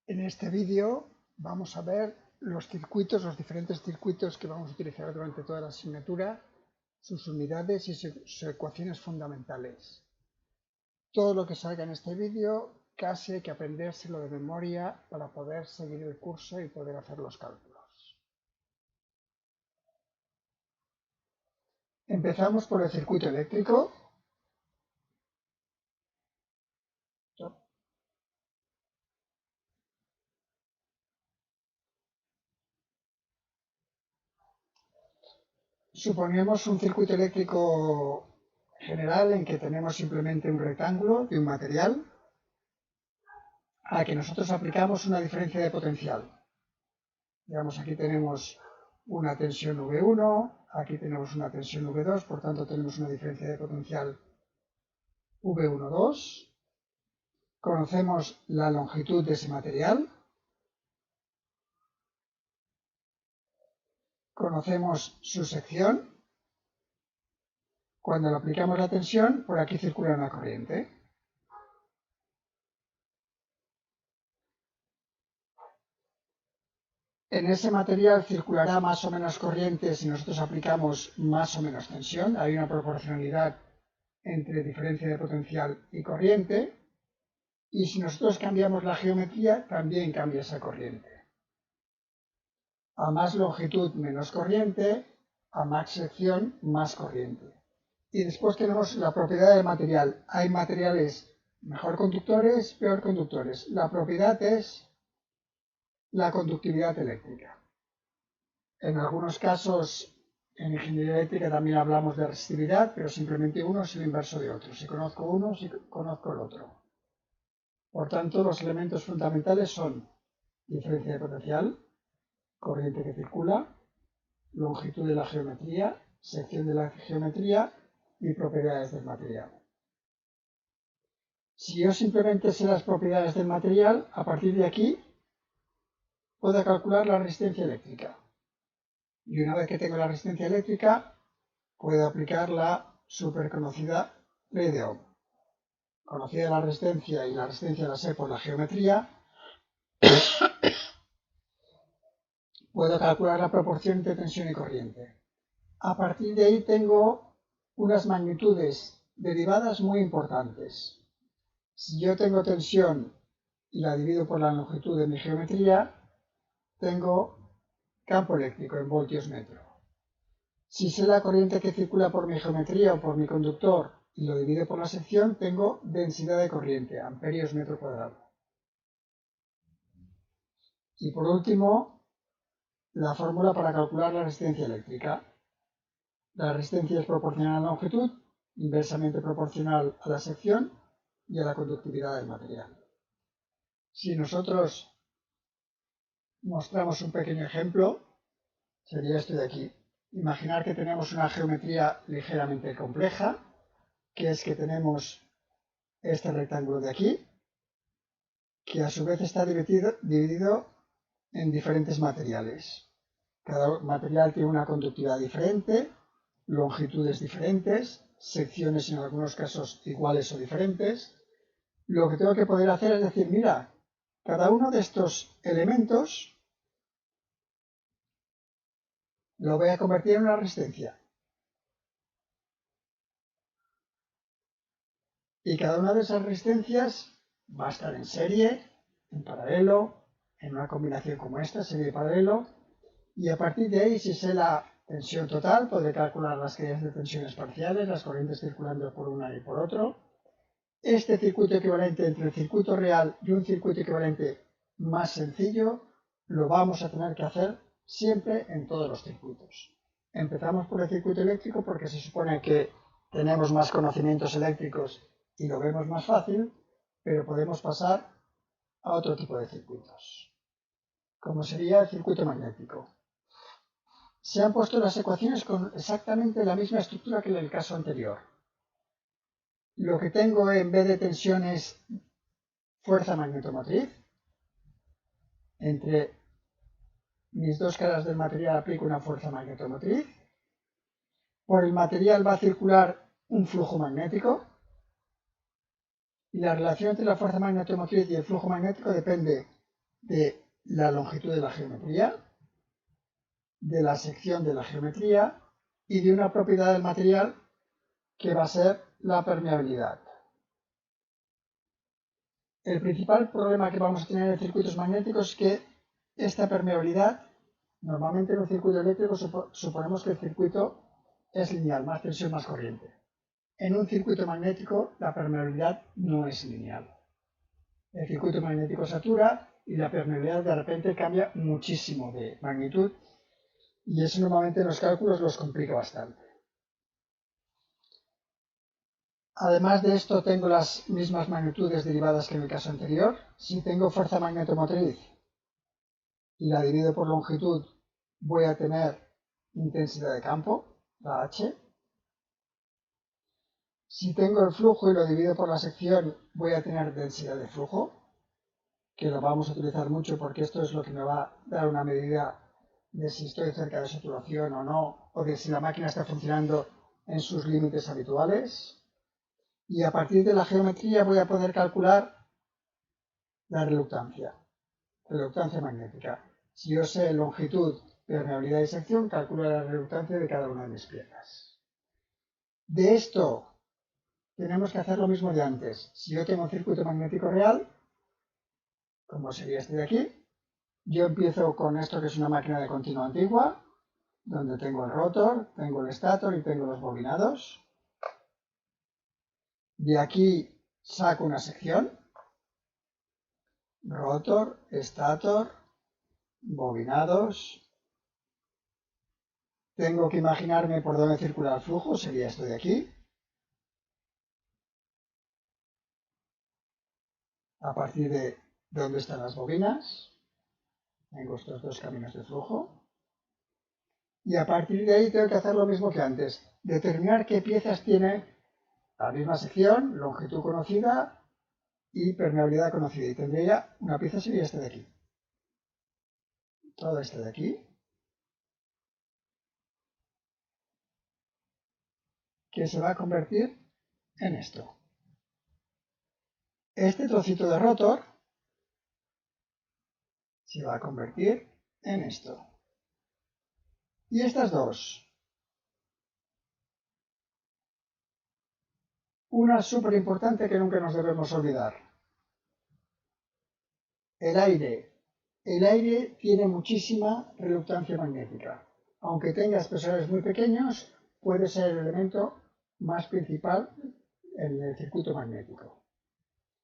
En este vídeo vamos a ver los diferentes circuitos que vamos a utilizar durante toda la asignatura, sus unidades y sus ecuaciones fundamentales. Todo lo que salga en este vídeo casi hay que aprendérselo de memoria para poder seguir el curso y poder hacer los cálculos. Empezamos por el circuito eléctrico. Suponemos un circuito eléctrico general en que tenemos simplemente un rectángulo de un material a que nosotros aplicamos una diferencia de potencial. Digamos, aquí tenemos una tensión V1, aquí tenemos una tensión V2, por tanto tenemos una diferencia de potencial V12. Conocemos la longitud de ese material. Conocemos su sección. Cuando le aplicamos la tensión, por aquí circula una corriente. En ese material circulará más o menos corriente si nosotros aplicamos más o menos tensión. Hay una proporcionalidad entre diferencia de potencial y corriente. Y si nosotros cambiamos la geometría, también cambia esa corriente. A más longitud, menos corriente. A más sección, más corriente. Y después tenemos la propiedad del material. Hay materiales mejor conductores, peor conductores. La propiedad es la conductividad eléctrica. En algunos casos, en ingeniería eléctrica también hablamos de resistividad, pero simplemente uno es el inverso de otro. Si conozco uno, si conozco el otro. Por tanto, los elementos fundamentales son diferencia de potencial, corriente que circula, longitud de la geometría, sección de la geometría y propiedades del material. Si yo simplemente sé las propiedades del material, a partir de aquí puedo calcular la resistencia eléctrica. Y una vez que tengo la resistencia eléctrica, puedo aplicar la superconocida ley de Ohm. Conocida la resistencia y la resistencia la sé por la geometría, puedo calcular la proporción entre tensión y corriente. A partir de ahí tengo unas magnitudes derivadas muy importantes. Si yo tengo tensión y la divido por la longitud de mi geometría, tengo campo eléctrico en voltios metro. Si sé la corriente que circula por mi geometría o por mi conductor y lo divido por la sección, tengo densidad de corriente, amperios metro cuadrado. Y por último, la fórmula para calcular la resistencia eléctrica. La resistencia es proporcional a la longitud, inversamente proporcional a la sección y a la conductividad del material. Si nosotros mostramos un pequeño ejemplo, sería este de aquí. Imaginar que tenemos una geometría ligeramente compleja, que es que tenemos este rectángulo de aquí, que a su vez está dividido en diferentes materiales. Cada material tiene una conductividad diferente, longitudes diferentes, secciones en algunos casos iguales o diferentes. Lo que tengo que poder hacer es decir, mira, cada uno de estos elementos lo voy a convertir en una resistencia. Y cada una de esas resistencias va a estar en serie, en paralelo, en una combinación como esta, serie y paralelo. Y a partir de ahí, si sé la tensión total, podré calcular las caídas de tensiones parciales, las corrientes circulando por una y por otro. Este circuito equivalente entre el circuito real y un circuito equivalente más sencillo, lo vamos a tener que hacer siempre en todos los circuitos. Empezamos por el circuito eléctrico porque se supone que tenemos más conocimientos eléctricos y lo vemos más fácil, pero podemos pasar a otro tipo de circuitos, como sería el circuito magnético. Se han puesto las ecuaciones con exactamente la misma estructura que en el caso anterior. Lo que tengo en vez de tensión es fuerza magnetomotriz. Entre mis dos caras del material aplico una fuerza magnetomotriz. Por el material va a circular un flujo magnético. Y la relación entre la fuerza magnetomotriz y el flujo magnético depende de la longitud de la geometría, de la sección de la geometría y de una propiedad del material que va a ser la permeabilidad. El principal problema que vamos a tener en circuitos magnéticos es que esta permeabilidad, normalmente en un circuito eléctrico suponemos que el circuito es lineal, más tensión, más corriente. En un circuito magnético la permeabilidad no es lineal. El circuito magnético satura y la permeabilidad de repente cambia muchísimo de magnitud y eso normalmente en los cálculos los complica bastante. Además de esto tengo las mismas magnitudes derivadas que en el caso anterior. Si tengo fuerza magnetomotriz y la divido por longitud, voy a tener intensidad de campo, la H. Si tengo el flujo y lo divido por la sección, voy a tener densidad de flujo, que lo vamos a utilizar mucho porque esto es lo que me va a dar una medida de si estoy cerca de saturación o no, o de si la máquina está funcionando en sus límites habituales. Y a partir de la geometría voy a poder calcular la reluctancia magnética. Si yo sé longitud, permeabilidad y sección, calculo la reluctancia de cada una de mis piezas. De esto tenemos que hacer lo mismo de antes. Si yo tengo un circuito magnético real, como sería este de aquí, yo empiezo con esto que es una máquina de continuo antigua, donde tengo el rotor, tengo el estator y tengo los bobinados. De aquí saco una sección, rotor, estator, bobinados. Tengo que imaginarme por dónde circula el flujo, sería esto de aquí. A partir de dónde están las bobinas, tengo estos dos caminos de flujo. Y a partir de ahí tengo que hacer lo mismo que antes, determinar qué piezas tiene la misma sección, longitud conocida y permeabilidad conocida. Y tendría ya una pieza sería esta de aquí. Toda esta de aquí, que se va a convertir en esto. Este trocito de rotor se va a convertir en esto. Y estas dos. Una súper importante que nunca nos debemos olvidar. El aire. El aire tiene muchísima reluctancia magnética. Aunque tenga espesores muy pequeños, puede ser el elemento más principal en el circuito magnético.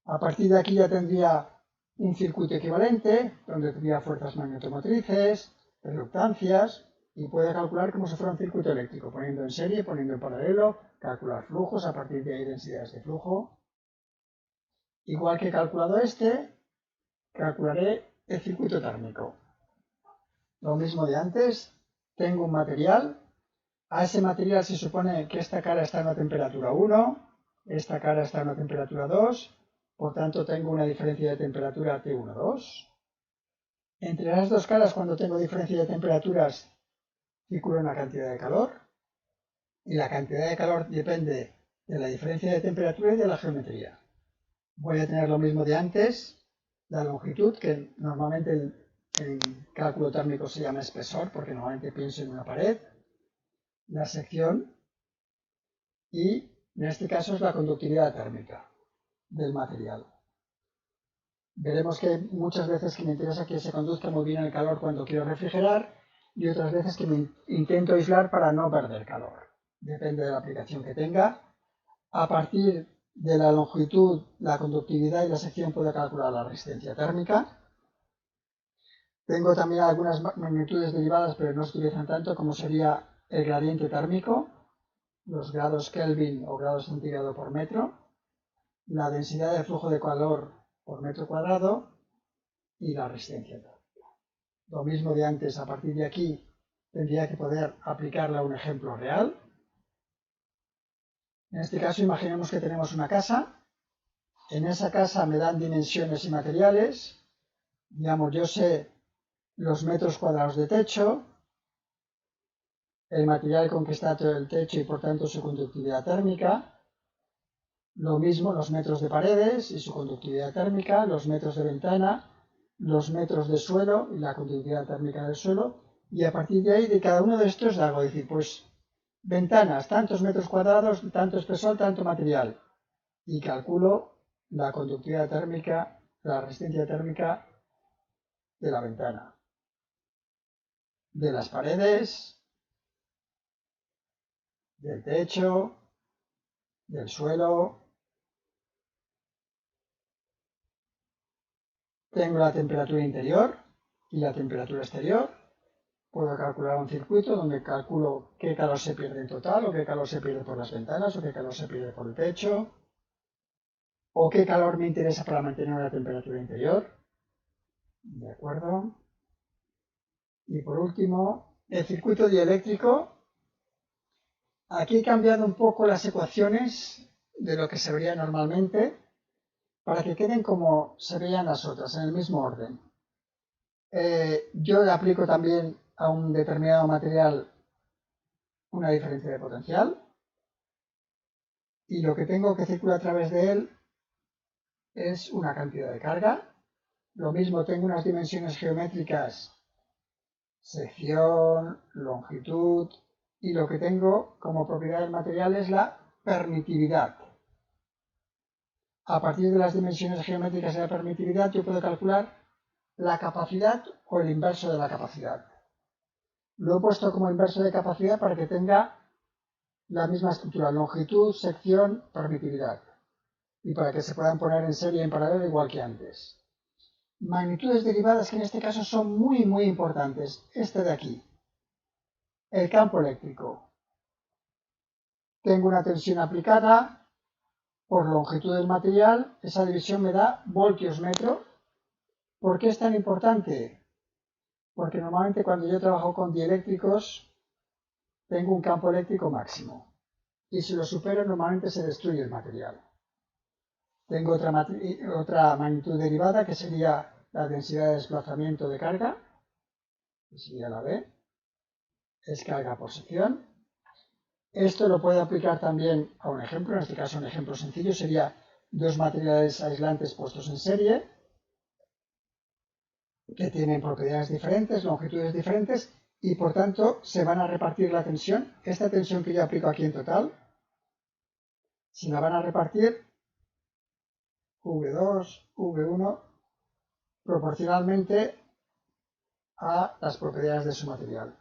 A partir de aquí ya tendría un circuito equivalente, donde tendría fuerzas magnetomotrices, reluctancias, y puede calcular como si fuera un circuito eléctrico, poniendo en serie, poniendo en paralelo, calcular flujos, a partir de ahí densidades de flujo. Igual que he calculado este, calcularé el circuito térmico. Lo mismo de antes, tengo un material, a ese material se supone que esta cara está a una temperatura 1, esta cara está a una temperatura 2, por tanto tengo una diferencia de temperatura T1, 2. Entre las dos caras, cuando tengo diferencia de temperaturas, circula una cantidad de calor, y la cantidad de calor depende de la diferencia de temperatura y de la geometría. Voy a tener lo mismo de antes, la longitud, que normalmente en cálculo térmico se llama espesor, porque normalmente pienso en una pared, la sección, y en este caso es la conductividad térmica del material. Veremos que muchas veces que me interesa que se conduzca muy bien el calor cuando quiero refrigerar, y otras veces que me intento aislar para no perder calor. Depende de la aplicación que tenga. A partir de la longitud, la conductividad y la sección puedo calcular la resistencia térmica. Tengo también algunas magnitudes derivadas, pero no se utilizan tanto, como sería el gradiente térmico, los grados Kelvin o grados centígrado por metro, la densidad de flujo de calor por metro cuadrado y la resistencia térmica. Lo mismo de antes, a partir de aquí tendría que poder aplicarle a un ejemplo real. En este caso imaginemos que tenemos una casa. En esa casa me dan dimensiones y materiales. Digamos, yo sé los metros cuadrados de techo, el material con que está todo el techo y por tanto su conductividad térmica. Lo mismo los metros de paredes y su conductividad térmica, los metros de ventana los metros de suelo y la conductividad térmica del suelo, y a partir de ahí, de cada uno de estos, hago decir, pues, ventanas, tantos metros cuadrados, tanto espesor, tanto material, y calculo la conductividad térmica, la resistencia térmica de la ventana, de las paredes, del techo, del suelo. Tengo la temperatura interior y la temperatura exterior. Puedo calcular un circuito donde calculo qué calor se pierde en total, o qué calor se pierde por las ventanas, o qué calor se pierde por el techo, o qué calor me interesa para mantener la temperatura interior. ¿De acuerdo? Y por último, el circuito dieléctrico. Aquí he cambiado un poco las ecuaciones de lo que se vería normalmente para que queden como se veían las otras, en el mismo orden. Yo le aplico también a un determinado material una diferencia de potencial y lo que tengo que circular a través de él es una cantidad de carga. Lo mismo, tengo unas dimensiones geométricas, sección, longitud, y lo que tengo como propiedad del material es la permitividad. A partir de las dimensiones geométricas de la permitividad yo puedo calcular la capacidad o el inverso de la capacidad. Lo he puesto como inverso de capacidad para que tenga la misma estructura, longitud, sección, permitividad, y para que se puedan poner en serie y en paralelo igual que antes. Magnitudes derivadas que en este caso son muy importantes. Este de aquí, el campo eléctrico. Tengo una tensión aplicada por longitud del material, esa división me da voltios metro. ¿Por qué es tan importante? Porque normalmente cuando yo trabajo con dieléctricos tengo un campo eléctrico máximo y si lo supero normalmente se destruye el material. Tengo otra magnitud derivada que sería la densidad de desplazamiento de carga, que sería la B, es carga por sección. Esto lo puedo aplicar también a un ejemplo, en este caso un ejemplo sencillo sería dos materiales aislantes puestos en serie, que tienen propiedades diferentes, longitudes diferentes, y por tanto se van a repartir la tensión. Esta tensión que yo aplico aquí en total, se la van a repartir V2, V1, proporcionalmente a las propiedades de su material.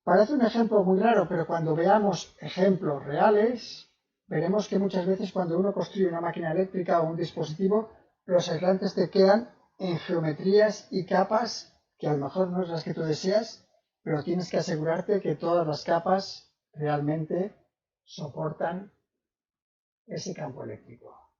Parece un ejemplo muy raro, pero cuando veamos ejemplos reales, veremos que muchas veces cuando uno construye una máquina eléctrica o un dispositivo, los aislantes te quedan en geometrías y capas que a lo mejor no es las que tú deseas, pero tienes que asegurarte que todas las capas realmente soportan ese campo eléctrico.